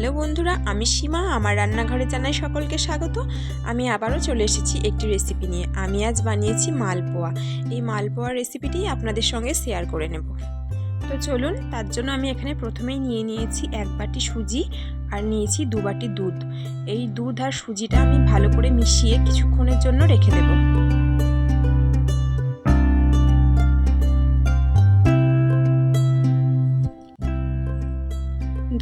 Hello বন্ধুরা, আমি সীমা। আমার রান্নাঘরে জানাই সকলকে স্বাগত। আমি আবারও চলে এসেছি একটি রেসিপি নিয়ে। আমি আজ বানিয়েছি মালপোয়া। এই মালপোয়ার রেসিপিটি আপনাদের সঙ্গে শেয়ার করে নেব। তো চলুন, তার জন্য আমি এখানে প্রথমেই নিয়েছি 1 বাটি সুজি আর নিয়েছি 2 বাটি দুধ। এই দুধ আর সুজিটা আমি ভালো করে মিশিয়ে কিছুক্ষণের জন্য রেখে দেব।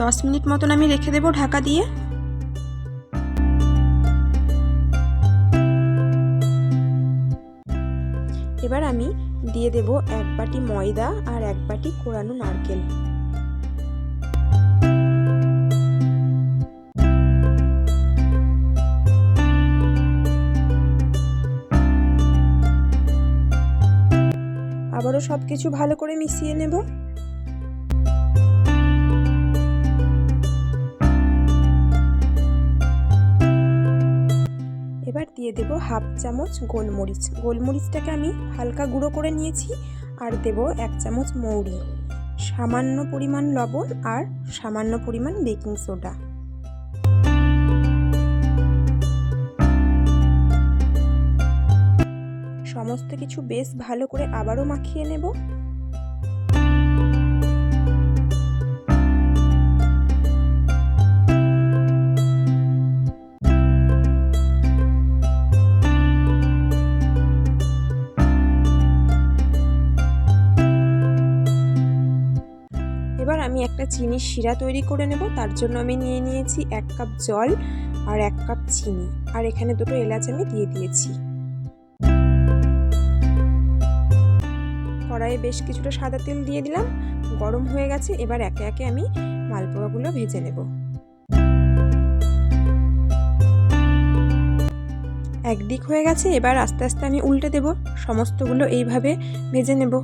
10 মিনিট মতন আমি রেখে দেব ঢাকা দিয়ে। এবার আমি দিয়ে দেব 1 বাটি ময়দা আর 1 বাটি কোরানো নারকেল। আবারও সবকিছু ভালো করে মিশিয়ে নেব। এবার দিয়ে দেব হাফ চামচ গোলমরিচ। গোলমরিচটাকে আমি হালকা গুঁড়ো করে নিয়েছি। আর দেব 1 চামচ মৌরি, সামান্য পরিমাণ লবণ আর সামান্য পরিমাণ বেকিং সোডা। সমস্ত কিছু বেশ ভালো করে আবারও মাখিয়ে নেব। এবার আমি একটা চিনির শিরা তৈরি করে নেব। তার জন্য আমি নিয়েছি 1 কাপ জল আর 1 কাপ চিনি, আর এখানে 2টো এলাচ আমি দিয়ে দিয়েছি। কড়াইয়ে বেশ কিছুটা সাদা তেল দিয়ে দিলাম, গরম হয়ে গেছে। এবার একে একে আমি মালপোয়াগুলো ভেজে নেব। একদিক হয়ে গেছে, এবার আস্তে আস্তে আমি উল্টে দেব। সমস্তগুলো এইভাবে ভেজে নেব।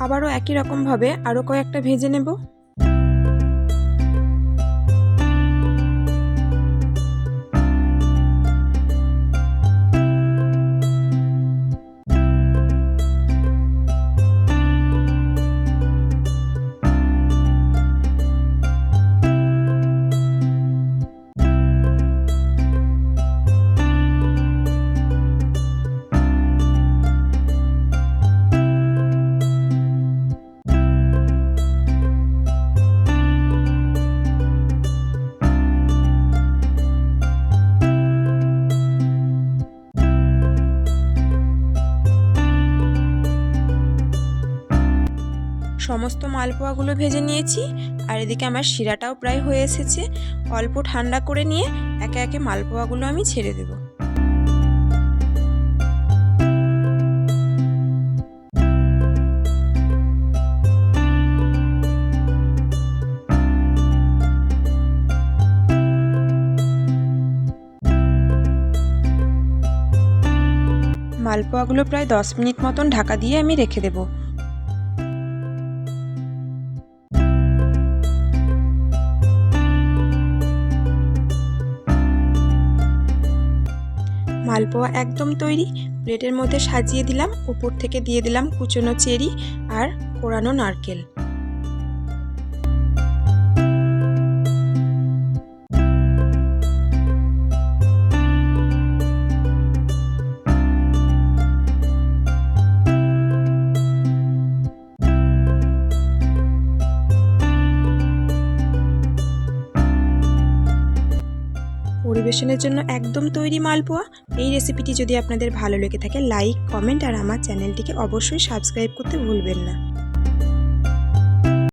আবারও একই রকমভাবে আরও কয়েকটা ভেজে নেব। সমস্ত মালপোয়াগুলো ভেজে নিয়েছি, আর এদিকে আমার শিরাটাও প্রায় হয়ে এসেছে। অল্প ঠান্ডা করে নিয়ে একে একে মালপোয়াগুলো আমি ছেড়ে দেব। মালপোয়াগুলো প্রায় 10 মিনিট মতন ঢাকা দিয়ে আমি রেখে দেব। মালপোয়া একদম তৈরি। প্লেটের মধ্যে সাজিয়ে দিলাম, উপর থেকে দিয়ে দিলাম কুচনো চেরি আর কোরানো নারকেল। পরিবেশনের জন্য একদম তৈরি মালপোয়া। এই রেসিপিটি যদি আপনাদের ভালো লেগে থাকে, লাইক, কমেন্ট আর আমার চ্যানেলটিকে অবশ্যই সাবস্ক্রাইব করতে ভুলবেন না।